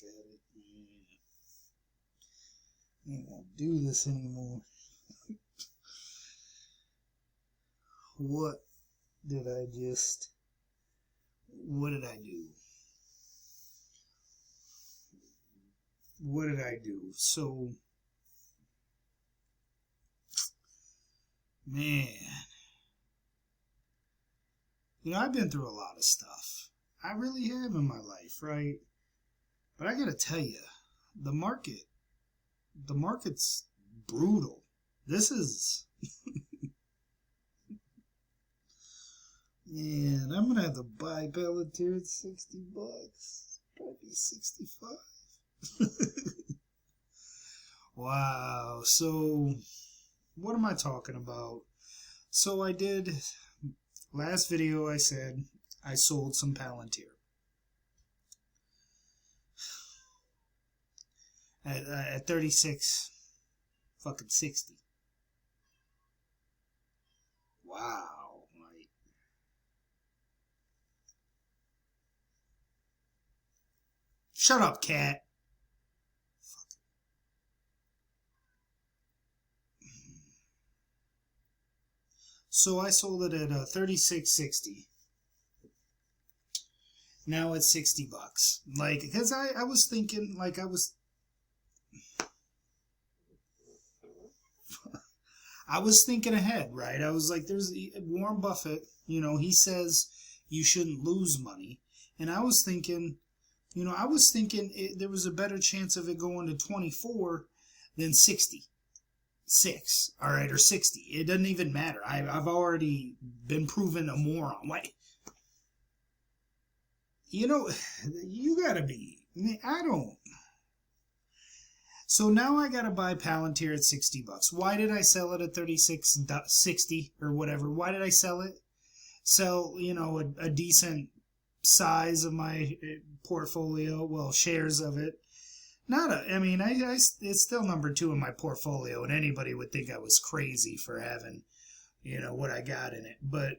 look at it. I won't do this anymore. What did I do? What did I do? So, man, I've been through a lot of stuff. I really have in my life, right? But I gotta tell you, the market's brutal. This is, man, I'm gonna have to buy Pltr at $60. Probably 65. Wow. So, what am I talking about? So I did, last video I said I sold some Pltr at 36 fucking 60. Wow. Like, shut up, cat. So I sold it at 36.60. Now it's $60. Like, because I was thinking, like, I was thinking ahead, right? I was like, there's Warren Buffett, he says you shouldn't lose money. And I was thinking, there was a better chance of it going to 24 than 60. 6, all right, or 60. It doesn't even matter. I've already been proven a moron. Why? You gotta be. I don't. So now I gotta buy Pltr at $60. Why did I sell it at 36.60 or whatever? Why did I sell it? Sell, a decent size of my portfolio, well, shares of it. It's still number 2 in my portfolio, and anybody would think I was crazy for having, what I got in it. But,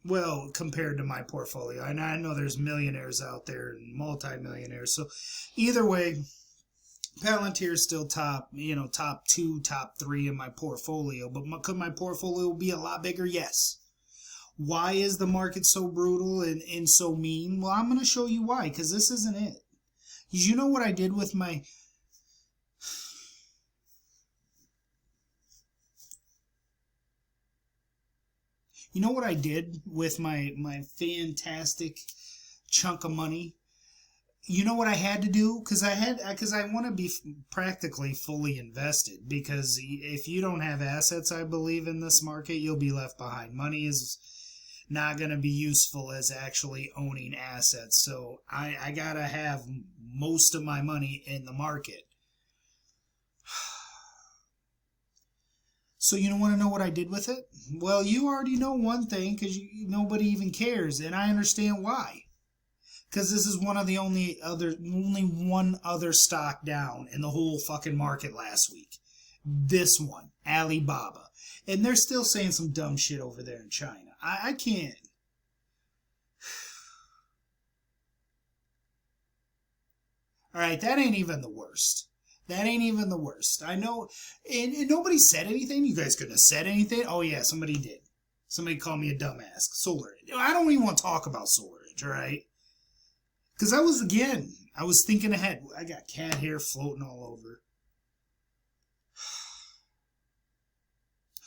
well, compared to my portfolio, and I know there's millionaires out there and multi-millionaires. So either way, Pltr is still top 2, top 3 in my portfolio. But could my portfolio be a lot bigger? Yes. Why is the market so brutal and so mean? Well, I'm going to show you why, because this isn't it. You know what I did with my... You know what I did with my fantastic chunk of money? You know what I had to do? Because I want to be practically fully invested. Because if you don't have assets, I believe, in this market, you'll be left behind. Money is not going to be useful as actually owning assets. So I got to have most of my money in the market. So you don't want to know what I did with it? Well, you already know one thing, because nobody even cares, and I understand why. Because this is only one other stock down in the whole fucking market last week. This one, Alibaba. And they're still saying some dumb shit over there in China. I can't. Alright, that ain't even the worst. That ain't even the worst. I know, and nobody said anything. You guys couldn't have said anything. Oh yeah, somebody did. Somebody called me a dumbass. SolarEdge. I don't even want to talk about SolarEdge, alright? Because I was thinking ahead. I got cat hair floating all over.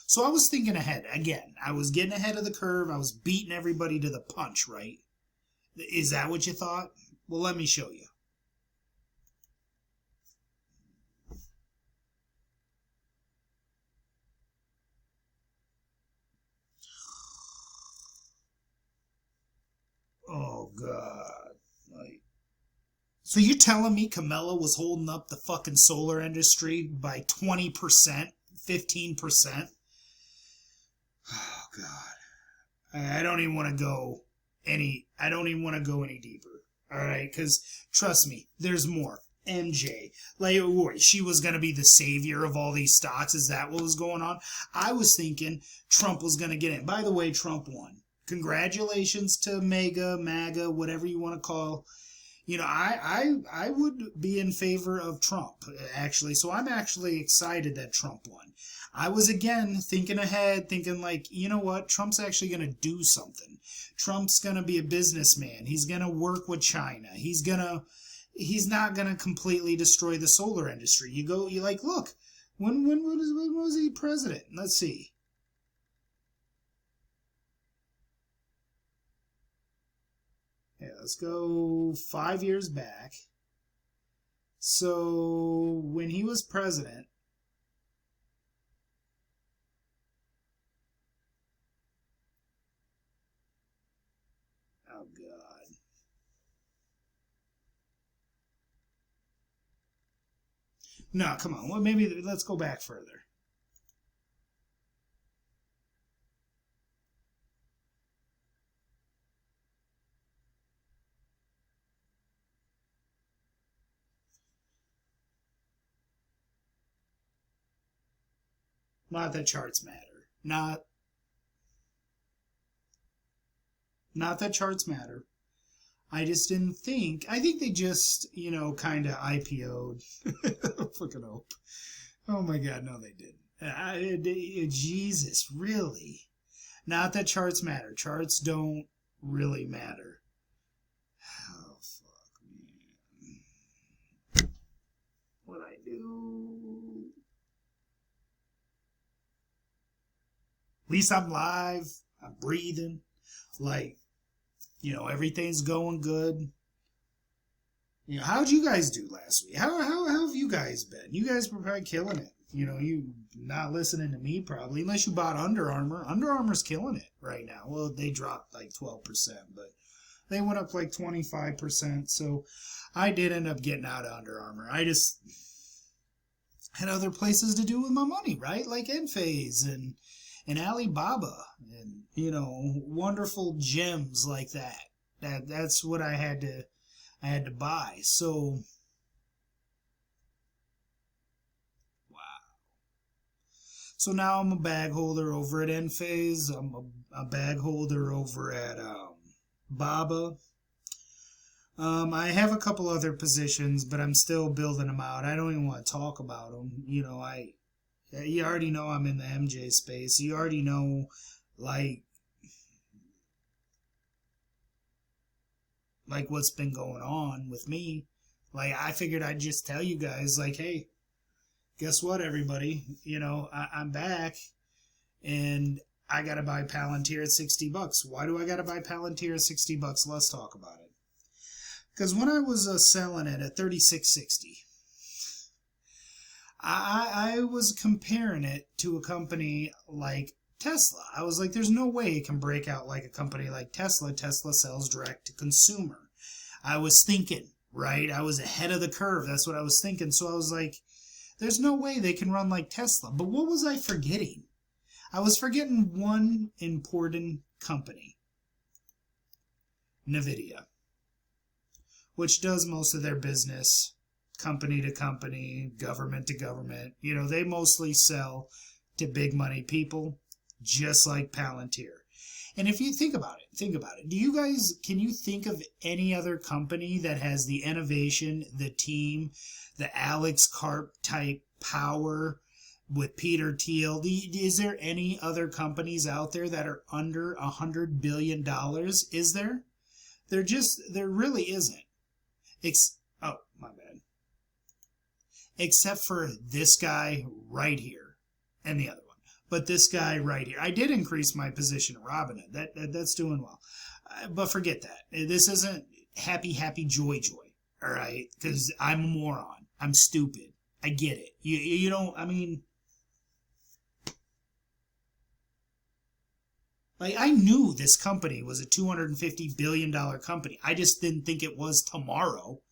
So I was thinking ahead. Again, I was getting ahead of the curve. I was beating everybody to the punch, right? Is that what you thought? Well, let me show you. Oh, God. So you're telling me Camilla was holding up the fucking solar industry by 20%, 15%? Oh, God. I don't even want to go any deeper. All right? Because, trust me, there's more. MJ. She was going to be the savior of all these stocks. Is that what was going on? I was thinking Trump was going to get in. By the way, Trump won. Congratulations to MAGA, whatever you want to call I would be in favor of Trump, actually. So I'm actually excited that Trump won. I was again thinking ahead, thinking like, you know what? Trump's actually going to do something. Trump's going to be a businessman. He's going to work with China. He's not going to completely destroy the solar industry. You like, look, when was he president? Let's see. Yeah, let's go 5 years back. So when he was president, oh God. No, come on. Well, maybe let's go back further. Not that charts matter. Not that charts matter. I just didn't think. I think they just, kind of IPO'd. Fucking hope. Oh my God, no, they didn't. Jesus, really? Not that charts matter. Charts don't really matter. Oh, fuck, man. What I do? At least I'm live. I'm breathing. Like, everything's going good. How'd you guys do last week? How have you guys been? You guys were probably killing it. You not listening to me probably, unless you bought Under Armour. Under Armour's killing it right now. Well, they dropped like 12%, but they went up like 25%. So I did end up getting out of Under Armour. I just had other places to do with my money, right? Like Enphase and Alibaba and, wonderful gems like that. That's what I had to buy. So, wow. So now I'm a bag holder over at Enphase. I'm a bag holder over at Baba. I have a couple other positions, but I'm still building them out. I don't even want to talk about them. You already know I'm in the MJ space. You already know, like what's been going on with me. Like, I figured I'd just tell you guys, like, hey, guess what, everybody? I'm back, and I gotta buy Palantir at $60. Why do I gotta buy Palantir at $60? Let's talk about it. Because when I was selling it at $36.60. I was comparing it to a company like Tesla. I was like, there's no way it can break out like a company like Tesla. Tesla sells direct to consumer. I was thinking, right? I was ahead of the curve. That's what I was thinking. So I was like, there's no way they can run like Tesla. But what was I forgetting? I was forgetting one important company, NVIDIA, which does most of their business company to company, government to government. They mostly sell to big money people, just like Palantir. And if you think about it. Can you think of any other company that has the innovation, the team, the Alex Karp type power with Peter Thiel? Is there any other companies out there that are under $100 billion? Is there? There really isn't. Oh, my bad. Except for this guy right here and the other one. But this guy right here. I did increase my position in Robinhood. That's doing well. But forget that. This isn't happy, joy. All right? Because I'm a moron. I'm stupid. I get it. You don't, like, I knew this company was a $250 billion company. I just didn't think it was tomorrow.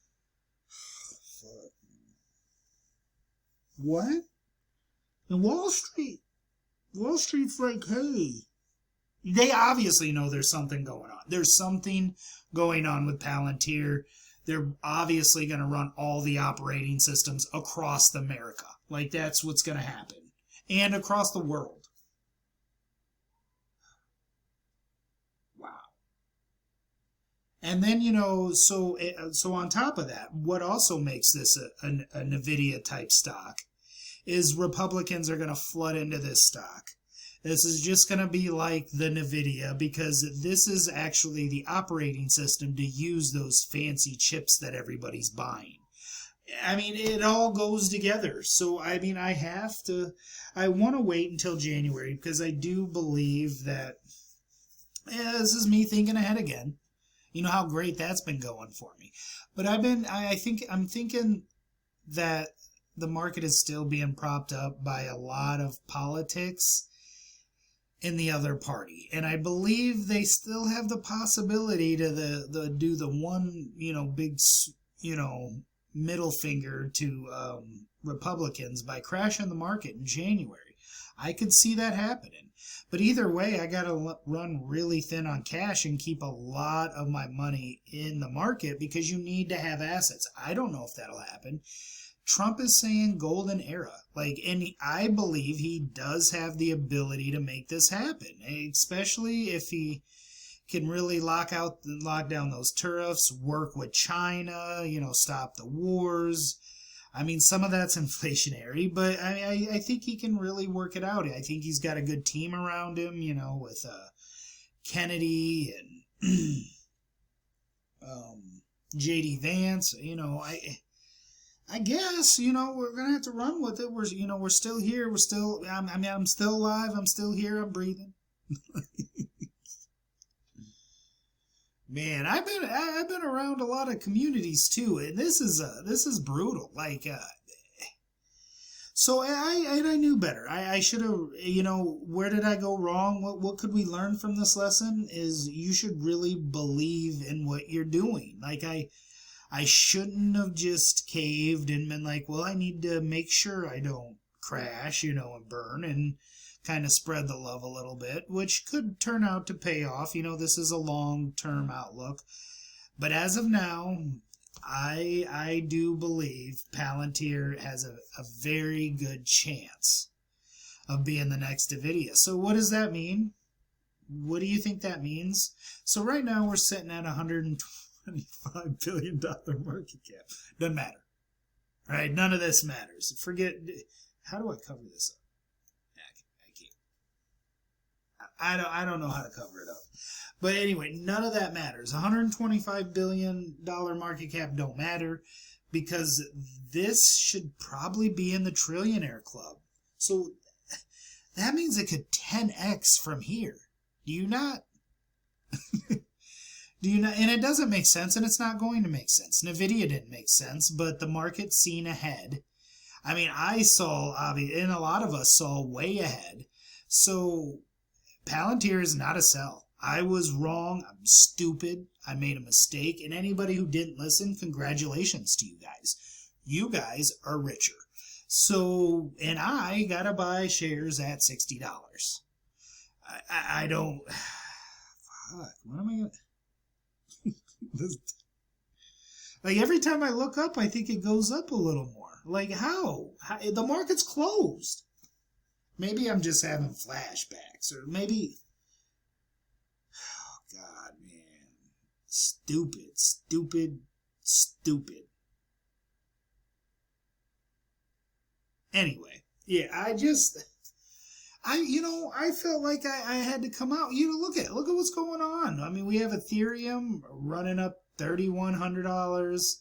What? And Wall Street's like, hey, they obviously know there's something going on. There's something going on with Palantir. They're obviously going to run all the operating systems across America. Like, that's what's going to happen. And across the world. Wow. And then, so on top of that, what also makes this a Nvidia type stock is Republicans are going to flood into this stock. This is just going to be like the Nvidia, because this is actually the operating system to use those fancy chips that everybody's buying. I mean, it all goes together. So, I mean, I want to wait until January, because I do believe that, this is me thinking ahead again. You know how great that's been going for me. But I'm thinking that the market is still being propped up by a lot of politics in the other party. And I believe they still have the possibility to do the one, big, middle finger to Republicans by crashing the market in January. I could see that happening. But either way, I got to run really thin on cash and keep a lot of my money in the market, because you need to have assets. I don't know if that'll happen. Trump is saying golden era. And I believe he does have the ability to make this happen, especially if he can really lock down those tariffs, work with China, stop the wars. I mean, some of that's inflationary, but I think he can really work it out. I think he's got a good team around him, with Kennedy and J.D. Vance. I guess, we're going to have to run with it. We're still here. I'm still alive. I'm still here. I'm breathing. Man, I've been around a lot of communities too, and this is brutal. So I knew better. I should have, where did I go wrong? What could we learn from this lesson is you should really believe in what you're doing. I shouldn't have just caved and been like, well, I need to make sure I don't crash, and burn, and kind of spread the love a little bit, which could turn out to pay off. This is a long-term outlook. But as of now, I do believe Palantir has a very good chance of being the next NVIDIA. So what does that mean? What do you think that means? So right now we're sitting at $125 billion market cap. Doesn't matter. Right? None of this matters. Forget, how do I cover this up? I don't know how to cover it up. But anyway, none of that matters. $125 billion market cap don't matter, because this should probably be in the trillionaire club. So that means it could 10x from here. Do you not? And it doesn't make sense, and it's not going to make sense. NVIDIA didn't make sense, but the market's seen ahead. I mean, I saw, and a lot of us saw way ahead. So Palantir is not a sell. I was wrong. I'm stupid. I made a mistake. And anybody who didn't listen, congratulations to you guys. You guys are richer. So, and I got to buy shares at $60. I don't... Fuck, what am I going to... every time I look up, I think it goes up a little more. How? The market's closed. Maybe I'm just having flashbacks, or maybe... Oh, God, man. Stupid. Anyway, yeah, I felt like I had to come out. Look at what's going on. I mean, we have Ethereum running up $3,100.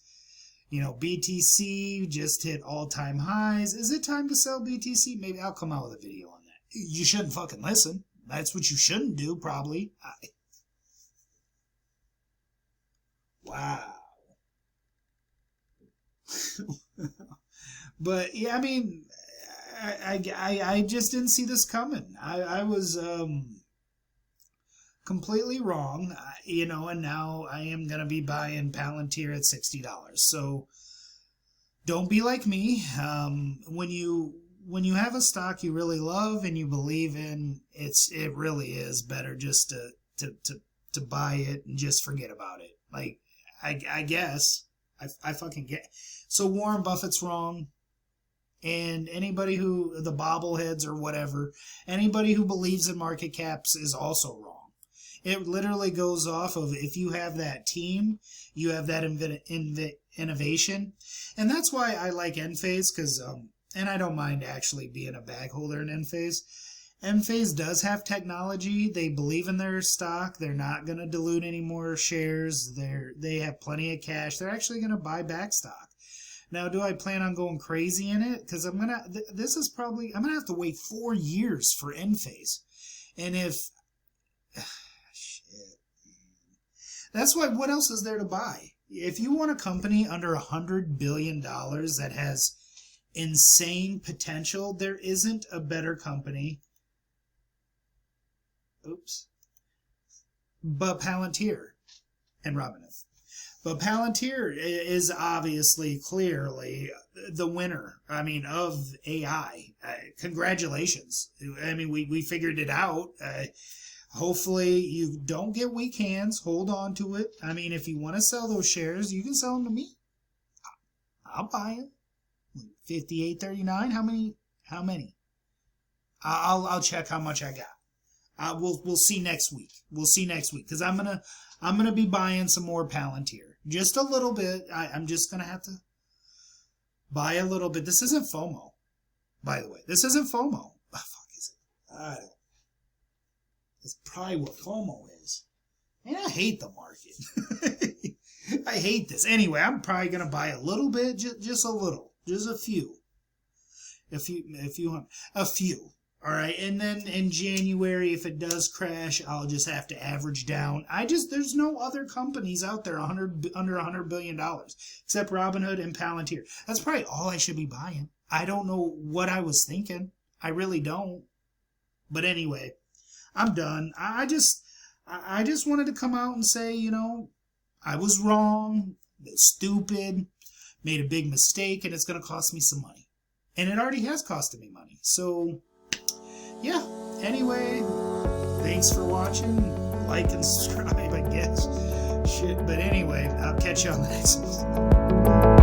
BTC just hit all-time highs. Is it time to sell BTC? Maybe I'll come out with a video on that. You shouldn't fucking listen. That's what you shouldn't do, probably. Wow. But, yeah, I mean, I just didn't see this coming. I was completely wrong, and now I am going to be buying Palantir at $60. So don't be like me. When you have a stock you really love and you believe in, it really is better just to buy it and just forget about it. I guess I fucking get. So Warren Buffett's wrong. And anybody who, the bobbleheads or whatever, anybody who believes in market caps is also wrong. It literally goes off of if you have that team, you have that innovation. And that's why I like Enphase, because, and I don't mind actually being a bag holder in Enphase. Enphase does have technology. They believe in their stock. They're not going to dilute any more shares. They have plenty of cash. They're actually going to buy back stock. Now, do I plan on going crazy in it? Because I'm going to have to wait 4 years for Enphase. And if, shit, that's why, what else is there to buy? If you want a company under $100 billion that has insane potential, there isn't a better company. But Palantir and Robinhood. But Palantir is obviously clearly the winner, of AI. Congratulations. We figured it out. Hopefully you don't get weak hands. Hold on to it. If you want to sell those shares, you can sell them to me. I'll buy them. 58.39. How many? I'll check how much I got. We'll see next week. Because I'm gonna be buying some more Palantir. Just a little bit. I'm just gonna have to buy a little bit. This isn't FOMO, by the way. This isn't FOMO. Oh, fuck is it? I don't. That's probably what FOMO is. Man, I hate the market. I hate this. Anyway, I'm probably gonna buy a little bit, just a little, just a few. A few. All right, and then in January, if it does crash, I'll just have to average down. There's no other companies out there under $100 billion except Robinhood and Palantir. That's probably all I should be buying. I don't know what I was thinking. I really don't. But anyway, I'm done. I just wanted to come out and say, I was wrong, stupid, made a big mistake, and it's going to cost me some money. And it already has costed me money. So, yeah. Anyway, thanks for watching. Like and subscribe, I guess. Shit. But anyway, I'll catch you on the next one.